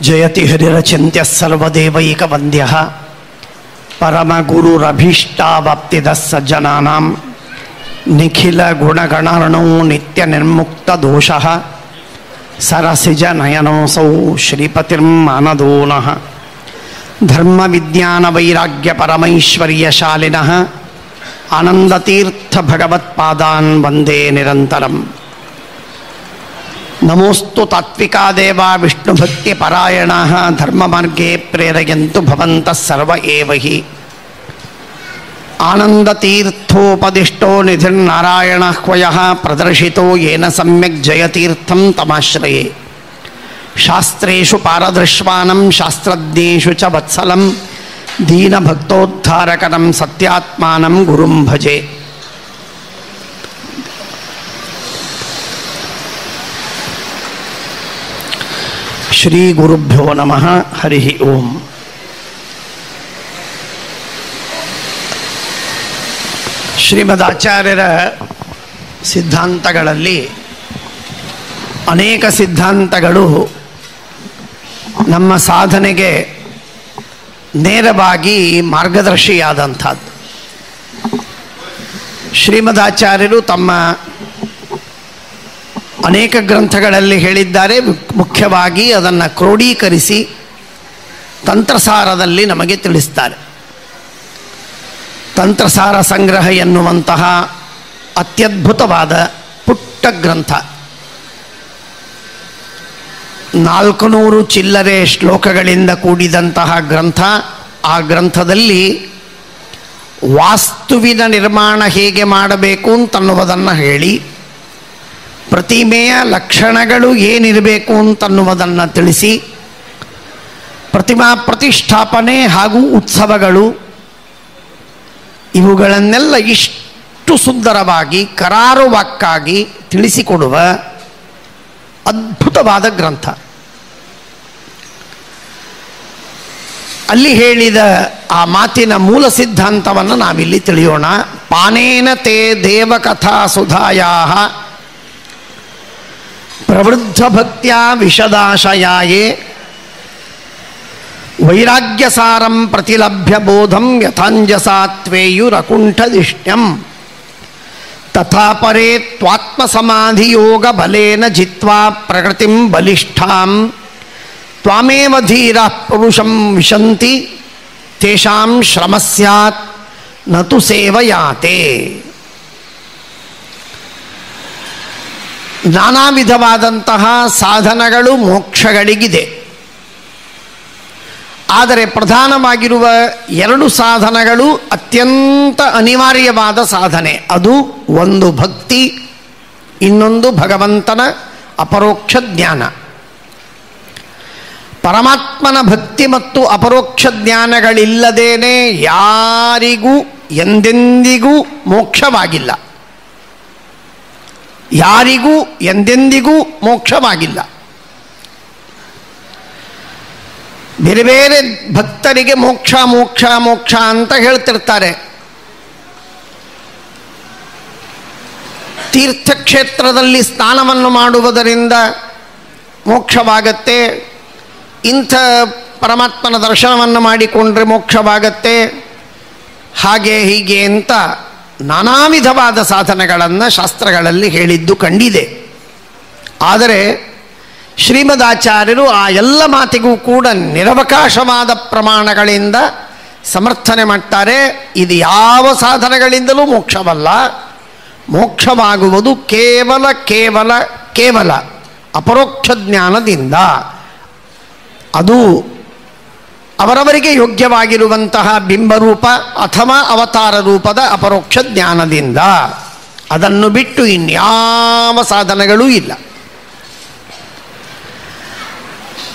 ಜಯತಿ ಹರಿರಚಿಂತ್ಯ ಸರ್ವದೇವೈಕವಂದ್ಯ ಪರಮಗುರುರಭೀಷ್ಟಾವಾಪ್ತಿದ ಸಜ್ಜನಾನಾಂ ನಿಖಿಲ ಗುಣಗಣರ್ಣೋ ನಿತ್ಯ ನಿರ್ಮುಕ್ತ ದೋಷಃ ಸರಸಿಜ ನಯನೋಸೌ ಶ್ರೀಪತಿರ್ಮಾನದೋ ನಃ ಧರ್ಮ ವಿಜ್ಞಾನ ವೈರಾಗ್ಯ ಪರಮೈಶ್ವರ್ಯಶಾಲಿನಃ ಆನಂದತೀರ್ಥ ಭಗವತ್ಪಾದಾನ್ ವಂದೇ ನಿರಂತರಂ. ನಮೋಸ್ತು ತಾತ್ವಿಕಾ ದೇವ ವಿಷ್ಣುಭಕ್ತಿ ಪರಾಯಣಾಃ ಧರ್ಮ ಮಾರ್ಗೇ ಪ್ರೇರಯಂತು ಭವಂತಃ ಸರ್ವ ಏವ ಹಿ. ಆನಂದತೀರ್ಥೋಪದಿಷ್ಟೋ ನಿಧಿರ್ನಾರಾಯಣಃ ಕ್ವಯಃ ಪ್ರದರ್ಶಿತೋ ಯೇನ ಸಮ್ಯಕ್ ಜಯತೀರ್ಥಂ ತಮಾಶ್ರಯೇ. ಶಾಸ್ತ್ರೇಷು ಪಾರದೃಶ್ವಾನಂ ಶಾಸ್ತ್ರಜ್ಞೇಷು ಚ ವತ್ಸಲಂ ದೀನಭಕ್ತೋದ್ಧಾರಕರಂ ಸತ್ಯಾತ್ಮಾನಂ ಗುರುಂ ಭಜೆ. ಶ್ರೀ ಗುರುಭ್ಯೋ ನಮಃ. ಹರಿ ಓಂ. ಶ್ರೀಮದ್ ಆಚಾರ್ಯರ ಸಿದ್ಧಾಂತಗಳಲ್ಲಿ ಅನೇಕ ಸಿದ್ಧಾಂತಗಳು ನಮ್ಮ ಸಾಧನೆಗೆ ನೇರವಾಗಿ ಮಾರ್ಗದರ್ಶಿಯಾದಂಥದ್ದು. ಶ್ರೀಮದ್ ಆಚಾರ್ಯರು ತಮ್ಮ ಅನೇಕ ಗ್ರಂಥಗಳಲ್ಲಿ ಹೇಳಿದ್ದಾರೆ. ಮುಖ್ಯವಾಗಿ ಅದನ್ನು ಕ್ರೋಢೀಕರಿಸಿ ತಂತ್ರಸಾರದಲ್ಲಿ ನಮಗೆ ತಿಳಿಸ್ತಾರೆ. ತಂತ್ರಸಾರ ಸಂಗ್ರಹ ಎನ್ನುವಂತಹ ಅತ್ಯದ್ಭುತವಾದ ಪುಟ್ಟ ಗ್ರಂಥ, 400 ಚಿಲ್ಲರೆ ಶ್ಲೋಕಗಳಿಂದ ಕೂಡಿದಂತಹ ಗ್ರಂಥ. ಆ ಗ್ರಂಥದಲ್ಲಿ ವಾಸ್ತುವಿನ ನಿರ್ಮಾಣ ಹೇಗೆ ಮಾಡಬೇಕು ಅಂತನ್ನುವುದನ್ನು ಹೇಳಿ, ಪ್ರತಿಮೆಯ ಲಕ್ಷಣಗಳು ಏನಿರಬೇಕು ಅಂತನ್ನುವುದನ್ನು ತಿಳಿಸಿ, ಪ್ರತಿಮಾ ಪ್ರತಿಷ್ಠಾಪನೆ ಹಾಗೂ ಉತ್ಸವಗಳು ಇವುಗಳನ್ನೆಲ್ಲ ಇಷ್ಟು ಸುಂದರವಾಗಿ ಕರಾರುವಾಕ್ಕಾಗಿ ತಿಳಿಸಿಕೊಡುವ ಅದ್ಭುತವಾದ ಗ್ರಂಥ. ಅಲ್ಲಿ ಹೇಳಿದ ಆ ಮಾತಿನ ಮೂಲ ಸಿದ್ಧಾಂತವನ್ನು ನಾವಿಲ್ಲಿ ತಿಳಿಯೋಣ. ಪಾನೇನ ತೇ ದೇವಕಥಾ ಸುಧಾಯಾಃ ಪ್ರವೃದ್ಧ ಭಕ್ತ್ಯಾ ವಿಶದಾಶಯಾಯೇ ವೈರಾಗ್ಯಸಾರಂ ಪ್ರತಿಲಭ್ಯ ಬೋಧಂ ಯಥಾಂಜಸಾ ತ್ವೇಯುರಕುಂಠದಿಷ್ಟ್ಯಂ ತಥಾ ಪರೇ ತ್ವಾತ್ಮಸಮಾಧಿಯೋಗ ಬಲೇನ ಜಿತ್ವಾ ಪ್ರಕೃತಿಂ ಬಲಿಷ್ಠಾಂ ತ್ವಾಮೇವ ಧೀರಃ ಪುರುಷಂ ವಿಶಂತಿ ತೇಷಾಂ ಶ್ರಮಸ್ಯಾತ್ ನತು ಸೇವಯಾತೆ. ನಾನಾ ವಿಧವಾದಂತಹ ಸಾಧನಗಳು ಮೋಕ್ಷಗಳಿಗಿದೆ. ಆದರೆ ಪ್ರಧಾನವಾಗಿರುವ 2 ಸಾಧನಗಳು ಅತ್ಯಂತ ಅನಿವಾರ್ಯವಾದ ಸಾಧನೆ. ಅದು ಒಂದು ಭಕ್ತಿ, ಇನ್ನೊಂದು ಭಗವಂತನ ಅಪರೋಕ್ಷ ಜ್ಞಾನ. ಪರಮಾತ್ಮನ ಭಕ್ತಿ ಮತ್ತು ಅಪರೋಕ್ಷ ಜ್ಞಾನಗಳಿಲ್ಲದೇನೆ ಯಾರಿಗೂ ಎಂದೆಂದಿಗೂ ಮೋಕ್ಷವಾಗಿಲ್ಲ. ಯಾರಿಗೂ ಎಂದೆಂದಿಗೂ ಮೋಕ್ಷವಾಗಿಲ್ಲ. ಬೇರೆ ಬೇರೆ ಭಕ್ತರಿಗೆ ಮೋಕ್ಷ ಮೋಕ್ಷ ಮೋಕ್ಷ ಅಂತ ಹೇಳ್ತಿರ್ತಾರೆ. ತೀರ್ಥಕ್ಷೇತ್ರದಲ್ಲಿ ಸ್ನಾನವನ್ನು ಮಾಡುವುದರಿಂದ ಮೋಕ್ಷವಾಗತ್ತೆ, ಇಂಥ ಪರಮಾತ್ಮನ ದರ್ಶನವನ್ನು ಮಾಡಿಕೊಂಡ್ರೆ ಮೋಕ್ಷವಾಗತ್ತೆ, ಹಾಗೆ ಹೀಗೆ ಅಂತ ನಾನಾ ವಿಧವಾದ ಸಾಧನೆಗಳನ್ನು ಶಾಸ್ತ್ರಗಳಲ್ಲಿ ಹೇಳಿದ್ದು ಕಂಡಿದೆ. ಆದರೆ ಶ್ರೀಮದಾಚಾರ್ಯರು ಆ ಎಲ್ಲ ಮಾತಿಗೂ ಕೂಡ ನಿರವಕಾಶವಾದ ಪ್ರಮಾಣಗಳಿಂದ ಸಮರ್ಥನೆ ಮಾಡ್ತಾರೆ. ಇದು ಯಾವ ಸಾಧನೆಗಳಿಂದಲೂ ಮೋಕ್ಷವಲ್ಲ. ಮೋಕ್ಷವಾಗುವುದು ಕೇವಲ ಕೇವಲ ಕೇವಲ ಅಪರೋಕ್ಷ ಜ್ಞಾನದಿಂದ. ಅದು ಅವರವರಿಗೆ ಯೋಗ್ಯವಾಗಿರುವಂತಹ ಬಿಂಬರೂಪ ಅಥವಾ ಅವತಾರ ರೂಪದ ಅಪರೋಕ್ಷ ಜ್ಞಾನದಿಂದ. ಅದನ್ನು ಬಿಟ್ಟು ಇನ್ಯಾವ ಸಾಧನೆಗಳೂ ಇಲ್ಲ.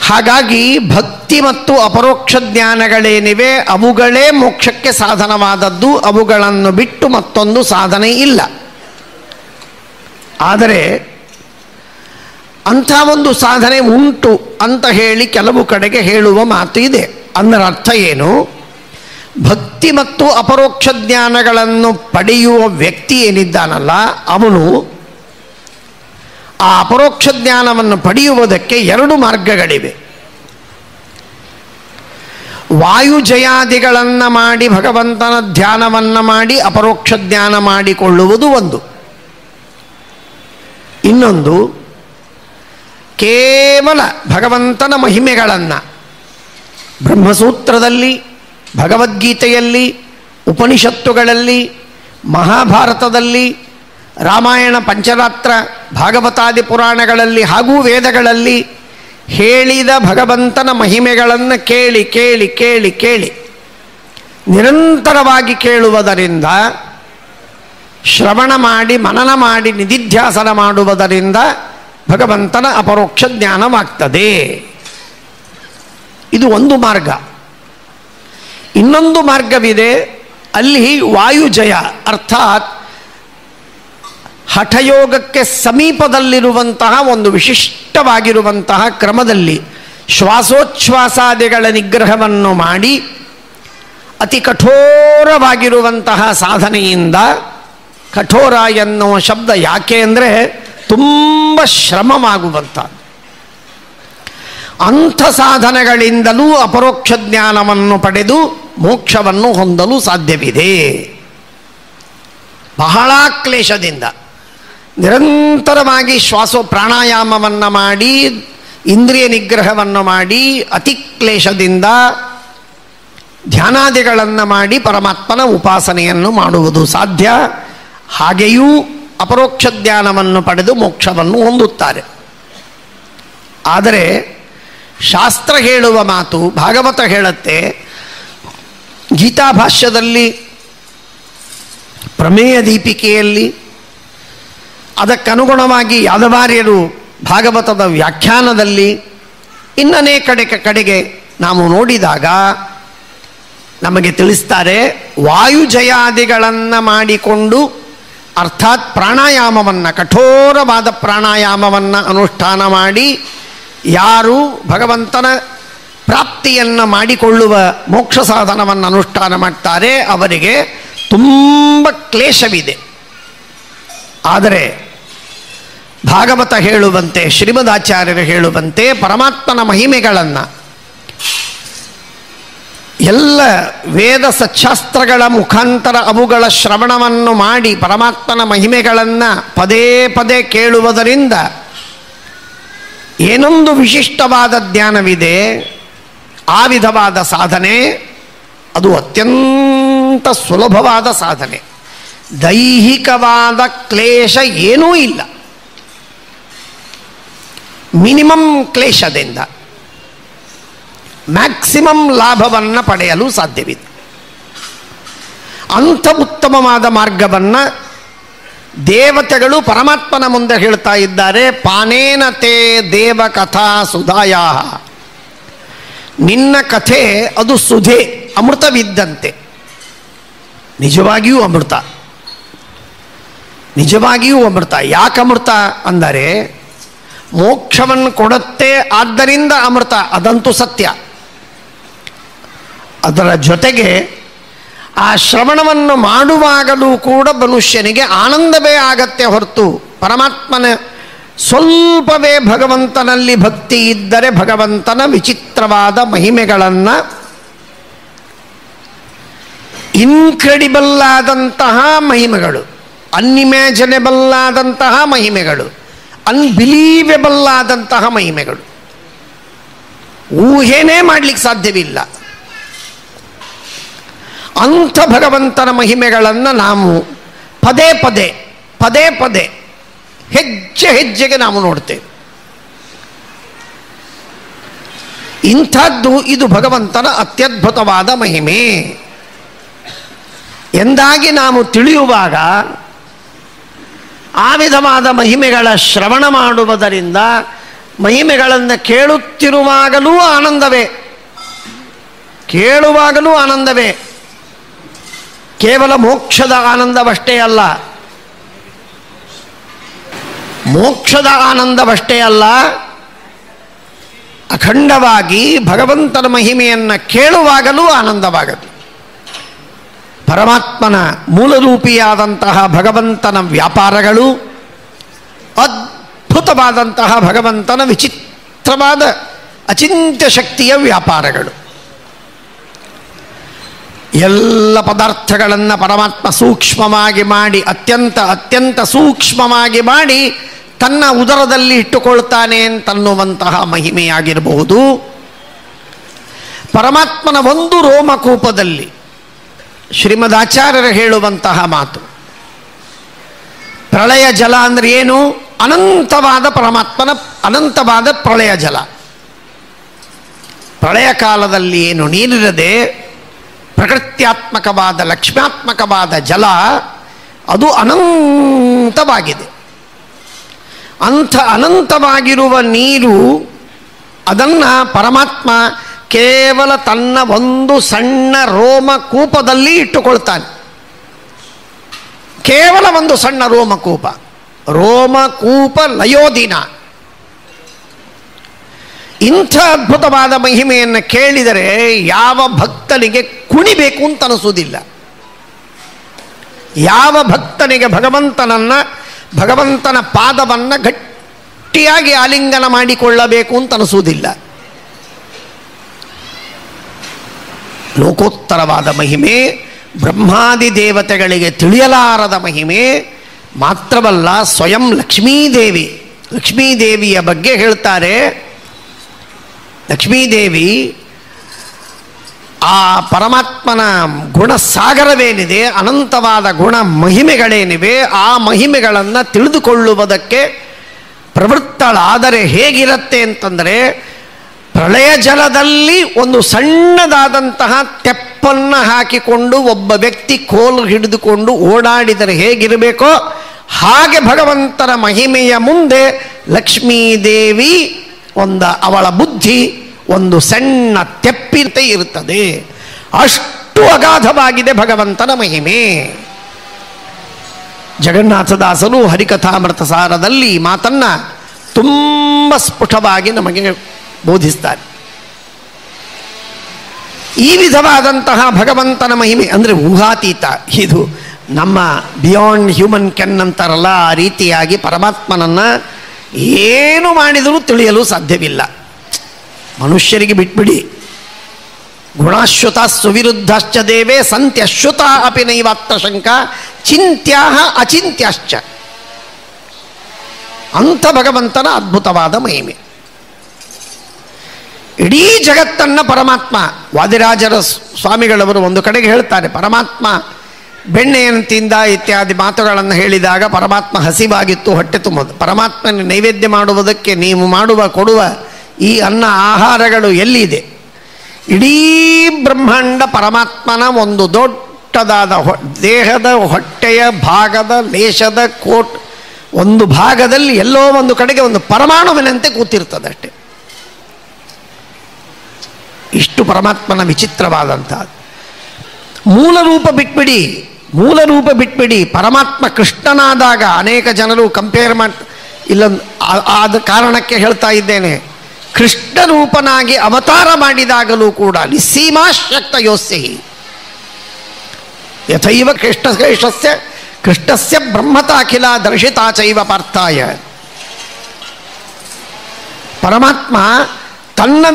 ಹಾಗಾಗಿ ಭಕ್ತಿ ಮತ್ತು ಅಪರೋಕ್ಷ ಜ್ಞಾನಗಳೇನಿವೆ ಅವುಗಳೇ ಮೋಕ್ಷಕ್ಕೆ ಸಾಧನವಾದದ್ದು. ಅವುಗಳನ್ನು ಬಿಟ್ಟು ಮತ್ತೊಂದು ಸಾಧನೆ ಇಲ್ಲ. ಆದರೆ ಅಂಥ ಒಂದು ಸಾಧನೆ ಉಂಟು ಅಂತ ಹೇಳಿ ಕೆಲವು ಕಡೆಗೆ ಹೇಳುವ ಮಾತು ಇದೆ. ಅದರ ಅರ್ಥ ಏನು? ಭಕ್ತಿ ಮತ್ತು ಅಪರೋಕ್ಷ ಜ್ಞಾನಗಳನ್ನು ಪಡೆಯುವ ವ್ಯಕ್ತಿ ಏನಿದ್ದಾನಲ್ಲ, ಅವನು ಆ ಅಪರೋಕ್ಷ ಜ್ಞಾನವನ್ನು ಪಡೆಯುವುದಕ್ಕೆ ಎರಡು ಮಾರ್ಗಗಳಿವೆ. ವಾಯುಜಯಾದಿಗಳನ್ನು ಮಾಡಿ ಭಗವಂತನ ಧ್ಯಾನವನ್ನು ಮಾಡಿ ಅಪರೋಕ್ಷ ಜ್ಞಾನ ಮಾಡಿಕೊಳ್ಳುವುದು ಒಂದು. ಇನ್ನೊಂದು, ಕೇವಲ ಭಗವಂತನ ಮಹಿಮೆಗಳನ್ನು ಬ್ರಹ್ಮಸೂತ್ರದಲ್ಲಿ, ಭಗವದ್ಗೀತೆಯಲ್ಲಿ, ಉಪನಿಷತ್ತುಗಳಲ್ಲಿ, ಮಹಾಭಾರತದಲ್ಲಿ, ರಾಮಾಯಣ, ಪಂಚರಾತ್ರ, ಭಾಗವತಾದಿ ಪುರಾಣಗಳಲ್ಲಿ ಹಾಗೂ ವೇದಗಳಲ್ಲಿ ಹೇಳಿದ ಭಗವಂತನ ಮಹಿಮೆಗಳನ್ನು ಕೇಳಿ ಕೇಳಿ ಕೇಳಿ ಕೇಳಿ ನಿರಂತರವಾಗಿ ಕೇಳುವುದರಿಂದ, ಶ್ರವಣ ಮಾಡಿ ಮನನ ಮಾಡಿ ನಿಧಿಧ್ಯಾಸನ ಮಾಡುವುದರಿಂದ ಭಗವಂತನ ಅಪರೋಕ್ಷ ಜ್ಞಾನವಾಗ್ತದೆ. ಇದು ಒಂದು ಮಾರ್ಗ. ಇನ್ನೊಂದು ಮಾರ್ಗವಿದೆ. ಅಲ್ಲಿ ವಾಯುಜಯ ಅರ್ಥಾತ್ ಹಠಯೋಗಕ್ಕೆ ಸಮೀಪದಲ್ಲಿರುವಂತಹ ಒಂದು ವಿಶಿಷ್ಟವಾಗಿರುವಂತಹ ಕ್ರಮದಲ್ಲಿ ಶ್ವಾಸೋಚ್ಛ್ವಾಸಾದಿಗಳ ನಿಗ್ರಹವನ್ನು ಮಾಡಿ ಅತಿ ಕಠೋರವಾಗಿರುವಂತಹ ಸಾಧನೆಯಿಂದ, ಕಠೋರ ಎನ್ನುವ ಶಬ್ದ ಯಾಕೆ ಅಂದರೆ ತುಂಬ ಶ್ರಮವಾಗುವಂಥ ಅಂಥ ಸಾಧನೆಗಳಿಂದಲೂ ಅಪರೋಕ್ಷ ಜ್ಞಾನವನ್ನು ಪಡೆದು ಮೋಕ್ಷವನ್ನು ಹೊಂದಲು ಸಾಧ್ಯವಿದೆ. ಬಹಳ ಕ್ಲೇಶದಿಂದ ನಿರಂತರವಾಗಿ ಪ್ರಾಣಾಯಾಮವನ್ನು ಮಾಡಿ, ಇಂದ್ರಿಯ ನಿಗ್ರಹವನ್ನು ಮಾಡಿ, ಅತಿ ಕ್ಲೇಶದಿಂದ ಧ್ಯಾನಾದಿಗಳನ್ನು ಮಾಡಿ ಪರಮಾತ್ಮನ ಉಪಾಸನೆಯನ್ನು ಮಾಡುವುದು ಸಾಧ್ಯ. ಹಾಗೆಯೂ ಅಪರೋಕ್ಷ ಜ್ಞಾನವನ್ನು ಪಡೆದು ಮೋಕ್ಷವನ್ನು ಹೊಂದುತ್ತಾರೆ. ಆದರೆ ಶಾಸ್ತ್ರ ಹೇಳುವ ಮಾತು, ಭಾಗವತ ಹೇಳುತ್ತೆ, ಗೀತಾಭಾಷ್ಯದಲ್ಲಿ, ಪ್ರಮೇಯ ದೀಪಿಕೆಯಲ್ಲಿ, ಅದಕ್ಕನುಗುಣವಾಗಿ ಯಾದವಾರ್ಯರು ಭಾಗವತದ ವ್ಯಾಖ್ಯಾನದಲ್ಲಿ, ಇನ್ನನೇಕ ಕಡೆಗೆ ನಾವು ನೋಡಿದಾಗ ನಮಗೆ ತಿಳಿಸ್ತಾರೆ, ವಾಯುಜಯಾದಿಗಳನ್ನು ಮಾಡಿಕೊಂಡು ಅರ್ಥಾತ್ ಪ್ರಾಣಾಯಾಮವನ್ನು, ಕಠೋರವಾದ ಪ್ರಾಣಾಯಾಮವನ್ನು ಅನುಷ್ಠಾನ ಮಾಡಿ ಯಾರು ಭಗವಂತನ ಪ್ರಾಪ್ತಿಯನ್ನು ಮಾಡಿಕೊಳ್ಳುವ ಮೋಕ್ಷ ಸಾಧನವನ್ನು ಅನುಷ್ಠಾನ ಮಾಡ್ತಾರೆ ಅವರಿಗೆ ತುಂಬ ಕ್ಲೇಶವಿದೆ. ಆದರೆ ಭಾಗವತ ಹೇಳುವಂತೆ, ಶ್ರೀಮದಾಚಾರ್ಯರು ಹೇಳುವಂತೆ ಪರಮಾತ್ಮನ ಮಹಿಮೆಗಳನ್ನು ಎಲ್ಲ ವೇದ ಸಚ್ಚಾಸ್ತ್ರಗಳ ಮುಖಾಂತರ ಅವುಗಳ ಶ್ರವಣವನ್ನು ಮಾಡಿ ಪರಮಾತ್ಮನ ಮಹಿಮೆಗಳನ್ನು ಪದೇ ಪದೇ ಕೇಳುವುದರಿಂದ ಏನೊಂದು ವಿಶಿಷ್ಟವಾದ ಜ್ಞಾನವಿದೆ. ಆ ವಿಧವಾದ ಸಾಧನೆ ಅದು ಅತ್ಯಂತ ಸುಲಭವಾದ ಸಾಧನೆ. ದೈಹಿಕವಾದ ಕ್ಲೇಶ ಏನೂ ಇಲ್ಲ. ಮಿನಿಮಮ್ ಕ್ಲೇಶದಿಂದ ಮ್ಯಾಕ್ಸಿಮಮ್ ಲಾಭವನ್ನು ಪಡೆಯಲು ಸಾಧ್ಯವಿದೆ. ಅಂಥ ಉತ್ತಮವಾದ ಮಾರ್ಗವನ್ನು ದೇವತೆಗಳು ಪರಮಾತ್ಮನ ಮುಂದೆ ಹೇಳ್ತಾ ಇದ್ದಾರೆ. ಪಾನೇನ ತೇ ದೇವ ಕಥಾ ಸುಧಾಯ, ನಿನ್ನ ಕಥೆ ಅದು ಸುಧೆ, ಅಮೃತವಿದ್ದಂತೆ. ನಿಜವಾಗಿಯೂ ಅಮೃತ, ನಿಜವಾಗಿಯೂ ಅಮೃತ. ಯಾಕೆ ಅಮೃತ ಅಂದರೆ ಮೋಕ್ಷವನ್ನು ಕೊಡುತ್ತೆ, ಆದ್ದರಿಂದ ಅಮೃತ, ಅದಂತೂ ಸತ್ಯ. ಅದರ ಜೊತೆಗೆ ಆ ಶ್ರವಣವನ್ನು ಮಾಡುವಾಗಲೂ ಕೂಡ ಮನುಷ್ಯನಿಗೆ ಆನಂದವೇ ಆಗತ್ತೆ ಹೊರತು ಪರಮಾತ್ಮನ ಸ್ವಲ್ಪವೇ ಭಗವಂತನಲ್ಲಿ ಭಕ್ತಿ ಇದ್ದರೆ ಭಗವಂತನ ವಿಚಿತ್ರವಾದ ಮಹಿಮೆಗಳನ್ನು, ಇನ್ಕ್ರೆಡಿಬಲ್ ಆದಂತಹ ಮಹಿಮೆಗಳು, ಅನ್ಇಮ್ಯಾಜಿನೇಬಲ್ ಆದಂತಹ ಮಹಿಮೆಗಳು, ಅನ್ಬಿಲೀವೆಬಲ್ ಆದಂತಹ ಮಹಿಮೆಗಳು ಊಹೆನೇ ಮಾಡಲಿಕ್ಕೆ ಸಾಧ್ಯವಿಲ್ಲ. ಅಂಥ ಭಗವಂತನ ಮಹಿಮೆಗಳನ್ನು ನಾವು ಪದೇ ಪದೇ ಪದೇ ಪದೇ ಹೆಜ್ಜೆ ಹೆಜ್ಜೆಗೆ ನಾವು ನೋಡ್ತೇವೆ. ಇಂಥದ್ದು ಇದು ಭಗವಂತನ ಅತ್ಯದ್ಭುತವಾದ ಮಹಿಮೆ ಎಂದಾಗಿ ನಾವು ತಿಳಿಯುವಾಗ ಆ ವಿಧವಾದ ಮಹಿಮೆಗಳ ಶ್ರವಣ ಮಾಡುವುದರಿಂದ ಮಹಿಮೆಗಳನ್ನು ಕೇಳುತ್ತಿರುವಾಗಲೂ ಆನಂದವೇ, ಕೇಳುವಾಗಲೂ ಆನಂದವೇ. ಕೇವಲ ಮೋಕ್ಷದ ಆನಂದವಷ್ಟೇ ಅಲ್ಲ, ಮೋಕ್ಷದ ಆನಂದವಷ್ಟೇ ಅಲ್ಲ, ಅಖಂಡವಾಗಿ ಭಗವಂತನ ಮಹಿಮೆಯನ್ನು ಕೇಳುವಾಗಲೂ ಆನಂದವಾಗದು. ಪರಮಾತ್ಮನ ಮೂಲರೂಪಿಯಾದಂತಹ ಭಗವಂತನ ವ್ಯಾಪಾರಗಳು, ಅದ್ಭುತವಾದಂತಹ ಭಗವಂತನ ವಿಚಿತ್ರವಾದ ಅಚಿಂತ್ಯ ಶಕ್ತಿಯ ವ್ಯಾಪಾರಗಳು, ಎಲ್ಲ ಪದಾರ್ಥಗಳನ್ನು ಪರಮಾತ್ಮ ಸೂಕ್ಷ್ಮವಾಗಿ ಮಾಡಿ ಅತ್ಯಂತ ಸೂಕ್ಷ್ಮವಾಗಿ ಮಾಡಿ ತನ್ನ ಉದರದಲ್ಲಿ ಇಟ್ಟುಕೊಳ್ತಾನೆ ಅಂತನ್ನುವಂತಹ ಮಹಿಮೆಯಾಗಿರಬಹುದು. ಪರಮಾತ್ಮನ ಒಂದು ರೋಮಕೂಪದಲ್ಲಿ ಶ್ರೀಮದಾಚಾರ್ಯರು ಹೇಳುವಂತಹ ಮಾತು, ಪ್ರಳಯ ಜಲ ಅಂದರೆ ಏನು? ಅನಂತವಾದ ಪರಮಾತ್ಮನ ಅನಂತವಾದ ಪ್ರಳಯ ಜಲ. ಪ್ರಳಯ ಕಾಲದಲ್ಲಿ ಏನು ನೀರಿರದೆ ಪ್ರಕೃತ್ಯಾತ್ಮಕವಾದ ಲಕ್ಷ್ಮ್ಯಾತ್ಮಕವಾದ ಜಲ ಅದು ಅನಂತವಾಗಿದೆ. ಅಂಥ ಅನಂತವಾಗಿರುವ ನೀರು ಅದನ್ನು ಪರಮಾತ್ಮ ಕೇವಲ ತನ್ನ ಒಂದು ಸಣ್ಣ ರೋಮಕೂಪದಲ್ಲಿ ಇಟ್ಟುಕೊಳ್ತಾನೆ. ಕೇವಲ ಒಂದು ಸಣ್ಣ ರೋಮಕೂಪ ಲಯೋದಿನ. ಇಂಥ ಅದ್ಭುತವಾದ ಮಹಿಮೆಯನ್ನು ಕೇಳಿದರೆ ಯಾವ ಭಕ್ತನಿಗೆ ಕುಣಿಬೇಕು ಅಂತ ಅನಿಸುವುದಿಲ್ಲ. ಯಾವ ಭಕ್ತನಿಗೆ ಭಗವಂತನ ಪಾದವನ್ನು ಗಟ್ಟಿಯಾಗಿ ಆಲಿಂಗನ ಮಾಡಿಕೊಳ್ಳಬೇಕು ಅಂತ ಅನಿಸುವುದಿಲ್ಲ. ಲೋಕೋತ್ತರವಾದ ಮಹಿಮೆ, ಬ್ರಹ್ಮಾದಿ ದೇವತೆಗಳಿಗೆ ತಿಳಿಯಲಾರದ ಮಹಿಮೆ ಮಾತ್ರವಲ್ಲ, ಸ್ವಯಂ ಲಕ್ಷ್ಮೀದೇವಿಯ ಬಗ್ಗೆ ಹೇಳ್ತಾರೆ. ಲಕ್ಷ್ಮೀದೇವಿ ಆ ಪರಮಾತ್ಮನ ಗುಣಸಾಗರವೇನಿದೆ, ಅನಂತವಾದ ಗುಣ ಮಹಿಮೆಗಳೇನಿವೆ, ಆ ಮಹಿಮೆಗಳನ್ನು ತಿಳಿದುಕೊಳ್ಳುವುದಕ್ಕೆ ಪ್ರವೃತ್ತಳಾದರೆ ಹೇಗಿರುತ್ತೆ ಅಂತಂದರೆ, ಪ್ರಳಯ ಜಲದಲ್ಲಿ ಒಂದು ಸಣ್ಣದಾದಂತಹ ತೆಪ್ಪನ್ನು ಹಾಕಿಕೊಂಡು ಒಬ್ಬ ವ್ಯಕ್ತಿ ಕೋಲು ಹಿಡಿದುಕೊಂಡು ಓಡಾಡಿದರೆ ಹೇಗಿರಬೇಕೋ ಹಾಗೆ ಭಗವಂತನ ಮಹಿಮೆಯ ಮುಂದೆ ಲಕ್ಷ್ಮೀದೇವಿ ಅವಳ ಬುದ್ಧಿ ಒಂದು ಸಣ್ಣ ತೆಪ್ಪಿಂತೆ ಇರುತ್ತದೆ. ಅಷ್ಟು ಅಗಾಧವಾಗಿದೆ ಭಗವಂತನ ಮಹಿಮೆ. ಜಗನ್ನಾಥದಾಸರು ಹರಿಕಥಾಮೃತ ಸಾರದಲ್ಲಿ ಈ ಮಾತನ್ನು ತುಂಬ ಸ್ಫುಟವಾಗಿ ನಮಗೆ ಬೋಧಿಸ್ತಾರೆ. ಈ ವಿಧವಾದಂತಹ ಭಗವಂತನ ಮಹಿಮೆ ಅಂದರೆ ಊಹಾತೀತ. ಇದು ನಮ್ಮ ಬಿಯಾಂಡ್ ಹ್ಯೂಮನ್ ಕೆನ್ ಅಂತಾರಲ್ಲ, ಆ ರೀತಿಯಾಗಿ ಪರಮಾತ್ಮನನ್ನು ಏನು ಮಾಡಿದರೂ ತಿಳಿಯಲು ಸಾಧ್ಯವಿಲ್ಲ. ಮನುಷ್ಯರಿಗೆ ಬಿಟ್ಬಿಡಿ. ಗುಣಾಶ್ಯುತ ಸುವಿರುದ್ಧಾಶ್ಚ ದೇವೇ ಸಂತ್ಯಶ್ಯುತ ಅಪಿ ನೈವಾತ್ರ ಶಂಕ ಚಿಂತ್ಯಾಹ ಅಚಿಂತ್ಯಾಶ್ಚ. ಅಂಥ ಭಗವಂತನ ಅದ್ಭುತವಾದ ಮಹಿಮೆ. ಇಡೀ ಜಗತ್ತನ್ನು ಪರಮಾತ್ಮ, ವಾದಿರಾಜರ ಸ್ವಾಮಿಗಳವರು ಒಂದು ಕಡೆಗೆ ಹೇಳ್ತಾರೆ, ಪರಮಾತ್ಮ ಬೆಣ್ಣೆಯನ್ನು ತಿಂದ ಇತ್ಯಾದಿ ಮಾತುಗಳನ್ನು ಹೇಳಿದಾಗ ಪರಮಾತ್ಮ ಹಸಿವಾಗಿತ್ತು, ಹೊಟ್ಟೆ ತುಂಬೋದು. ಪರಮಾತ್ಮನ ನೈವೇದ್ಯ ಮಾಡುವುದಕ್ಕೆ ನೀವು ಕೊಡುವ ಈ ಅನ್ನ ಆಹಾರಗಳು ಎಲ್ಲಿದೆ? ಇಡೀ ಬ್ರಹ್ಮಾಂಡ ಪರಮಾತ್ಮನ ಒಂದು ದೊಡ್ಡದಾದ ದೇಹದ ಹೊಟ್ಟೆಯ ಭಾಗದ ಲೇಷದ ಒಂದು ಭಾಗದಲ್ಲಿ ಎಲ್ಲೋ ಒಂದು ಕಡೆಗೆ ಒಂದು ಪರಮಾಣುವಿನಂತೆ ಕೂತಿರ್ತದೆ ಅಷ್ಟೆ. ಇಷ್ಟು ಪರಮಾತ್ಮನ ವಿಚಿತ್ರವಾದಂಥದ್ದು. ಮೂಲ ರೂಪ ಬಿಟ್ಬಿಡಿ. ಪರಮಾತ್ಮ ಕೃಷ್ಣನಾದಾಗ ಅನೇಕ ಜನರು ಕಂಪೇರ್ ಆದ ಕಾರಣಕ್ಕೆ ಹೇಳ್ತಾ ಇದ್ದೇನೆ. ಕೃಷ್ಣ ರೂಪನಾಗಿ ಅವತಾರ ಮಾಡಿದಾಗಲೂ ಕೂಡ ನಿಸ್ಸೀಮಾಶಕ್ತ ಯೋಸ್ಯಹಿ ಯಥೈವ ಕೃಷ್ಣಸ್ಯ ಬ್ರಹ್ಮತಾಖಿಲ ದರ್ಶಿತಾ ಚೈವ ಪಾರ್ಥಾಯ. ಪರಮಾತ್ಮ ತನ್ನ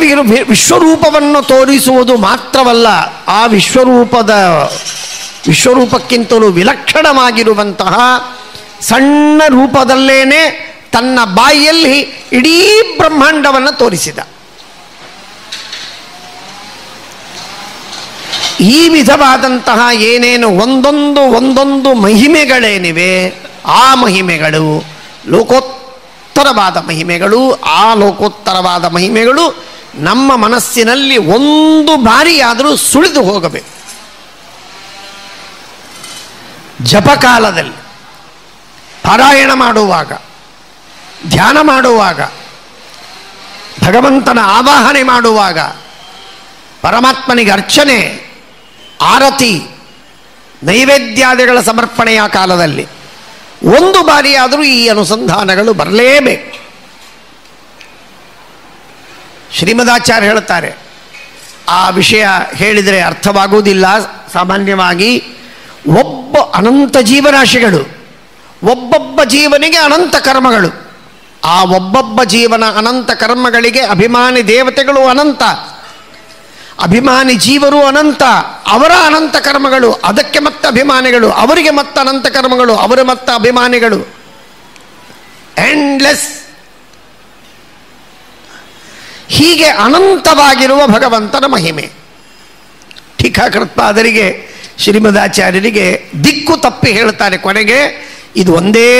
ವಿಶ್ವರೂಪವನ್ನು ತೋರಿಸುವುದು ಮಾತ್ರವಲ್ಲ, ಆ ವಿಶ್ವರೂಪಕ್ಕಿಂತಲೂ ವಿಲಕ್ಷಣವಾಗಿರುವಂತಹ ಸಣ್ಣ ರೂಪದಲ್ಲೇನೆ ತನ್ನ ಬಾಯಿಯಲ್ಲಿ ಇಡೀ ಬ್ರಹ್ಮಾಂಡವನ್ನು ತೋರಿಸಿದ. ಈ ವಿಧವಾದಂತಹ ಏನೇನು ಒಂದೊಂದು ಮಹಿಮೆಗಳೇನಿವೆ, ಆ ಮಹಿಮೆಗಳು ಲೋಕೋತ್ತರವಾದ ಮಹಿಮೆಗಳು. ಆ ಲೋಕೋತ್ತರವಾದ ಮಹಿಮೆಗಳು ನಮ್ಮ ಮನಸ್ಸಿನಲ್ಲಿ ಒಂದು ಬಾರಿಯಾದರೂ ಸುಳಿದು ಹೋಗಬೇಕು. ಜಪಕಾಲದಲ್ಲಿ, ಪಾರಾಯಣ ಮಾಡುವಾಗ, ಧ್ಯಾನ ಮಾಡುವಾಗ, ಭಗವಂತನ ಆವಾಹನೆ ಮಾಡುವಾಗ, ಪರಮಾತ್ಮನಿಗೆ ಅರ್ಚನೆ, ಆರತಿ, ನೈವೇದ್ಯಾದಿಗಳ ಸಮರ್ಪಣೆಯ ಕಾಲದಲ್ಲಿ ಒಂದು ಬಾರಿಯಾದರೂ ಈ ಅನುಸಂಧಾನಗಳು ಬರಲೇಬೇಕು. ಶ್ರೀಮದಾಚಾರ್ಯ ಹೇಳ್ತಾರೆ, ಆ ವಿಷಯ ಹೇಳಿದರೆ ಅರ್ಥವಾಗುವುದಿಲ್ಲ. ಸಾಮಾನ್ಯವಾಗಿ ಒಬ್ಬ ಅನಂತ ಜೀವರಾಶಿಗಳು, ಒಬ್ಬೊಬ್ಬ ಜೀವನಿಗೆ ಅನಂತ ಕರ್ಮಗಳು, ಆ ಒಬ್ಬೊಬ್ಬ ಜೀವನ ಅನಂತ ಕರ್ಮಗಳಿಗೆ ಅಭಿಮಾನಿ ದೇವತೆಗಳು ಅನಂತ. ಅಭಿಮಾನಿ ಜೀವರು ಅನಂತ, ಅವರ ಅನಂತ ಕರ್ಮಗಳು, ಅದಕ್ಕೆ ಮತ್ತೆ ಅಭಿಮಾನಿಗಳು, ಅವರಿಗೆ ಮತ್ತೆ ಅನಂತ ಕರ್ಮಗಳು, ಅವರ ಮತ್ತೆ ಅಭಿಮಾನಿಗಳು, ಎಂಡ್ಲೆಸ್. ಹೀಗೆ ಅನಂತವಾಗಿರುವ ಭಗವಂತನ ಮಹಿಮೆ. ಟೀಕಾಕೃತ್ಪಾದರಿಗೆ, ಶ್ರೀಮದಾಚಾರ್ಯರಿಗೆ ದಿಕ್ಕು ತಪ್ಪಿ ಹೇಳ್ತಾರೆ. ಕೊನೆಗೆ ಇದು ಒಂದೇ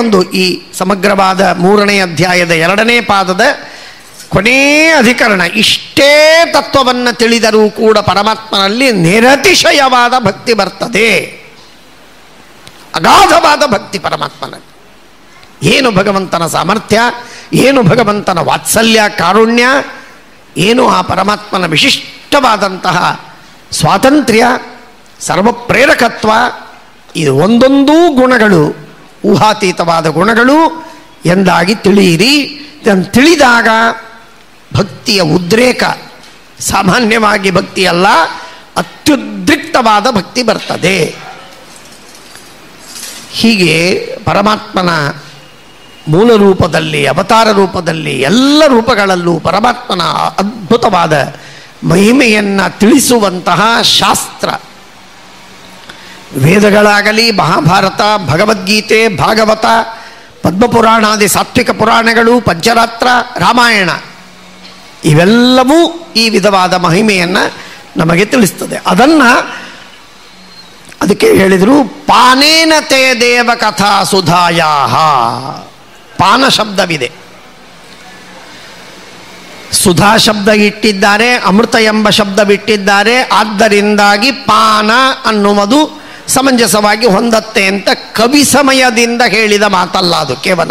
ಒಂದು ಈ ಸಮಗ್ರವಾದ 3ನೇ ಅಧ್ಯಾಯದ 2ನೇ ಪಾದದ ಕೊನೇ ಅಧಿಕರಣ. ಇಷ್ಟೇ ತತ್ವವನ್ನು ತಿಳಿದರೂ ಕೂಡ ಪರಮಾತ್ಮನಲ್ಲಿ ನಿರತಿಶಯವಾದ ಭಕ್ತಿ ಬರ್ತದೆ, ಅಗಾಧವಾದ ಭಕ್ತಿ ಪರಮಾತ್ಮನಲ್ಲಿ. ಏನು ಭಗವಂತನ ಸಾಮರ್ಥ್ಯ, ಏನು ಭಗವಂತನ ವಾತ್ಸಲ್ಯ ಕಾರುಣ್ಯ, ಏನು ಆ ಪರಮಾತ್ಮನ ವಿಶಿಷ್ಟವಾದಂತಹ ಸ್ವಾತಂತ್ರ್ಯ, ಸರ್ವಪ್ರೇರಕತ್ವ, ಇದು ಒಂದೊಂದೂ ಗುಣಗಳು ಊಹಾತೀತವಾದ ಗುಣಗಳು ಎಂದಾಗಿ ತಿಳಿಯಿರಿ. ಇದನ್ನು ತಿಳಿದಾಗ ಭಕ್ತಿಯ ಉದ್ರೇಕ, ಸಾಮಾನ್ಯವಾಗಿ ಭಕ್ತಿಯಲ್ಲ, ಅತ್ಯುದ್ರಿಕ್ತವಾದ ಭಕ್ತಿ ಬರ್ತದೆ. ಹೀಗೆ ಪರಮಾತ್ಮನ ಮೂಲ ರೂಪದಲ್ಲಿ, ಅವತಾರ ರೂಪದಲ್ಲಿ, ಎಲ್ಲ ರೂಪಗಳಲ್ಲೂ ಪರಮಾತ್ಮನ ಅದ್ಭುತವಾದ ಮಹಿಮೆಯನ್ನು ತಿಳಿಸುವಂತಹ ಶಾಸ್ತ್ರ, ವೇದಗಳಾಗಲಿ, ಮಹಾಭಾರತ, ಭಗವದ್ಗೀತೆ, ಭಾಗವತ, ಪದ್ಮಪುರಾಣಾದಿ ಸಾತ್ವಿಕ ಪುರಾಣಗಳು, ಪಂಚರಾತ್ರ, ರಾಮಾಯಣ, ಇವೆಲ್ಲವೂ ಈ ವಿಧವಾದ ಮಹಿಮೆಯನ್ನು ನಮಗೆ ತಿಳಿಸ್ತದೆ. ಅದಕ್ಕೆ ಹೇಳಿದರು ಪಾನೇನ ತೇ ದೇವ ಕಥಾ ಸುಧಾಯಾ. ಪಾನ ಶಬ್ದವಿದೆ, ಸುಧಾ ಶಬ್ದ ಇಟ್ಟಿದ್ದಾರೆ, ಅಮೃತ ಎಂಬ ಶಬ್ದವಿಟ್ಟಿದ್ದಾರೆ. ಆದ್ದರಿಂದಾಗಿ ಪಾನ ಅನ್ನುವುದು ಸಮಂಜಸವಾಗಿ ಹೊಂದತ್ತೆ ಅಂತ ಕವಿ ಸಮಯದಿಂದ ಹೇಳಿದ ಮಾತಲ್ಲ, ಅದು ಕೇವಲ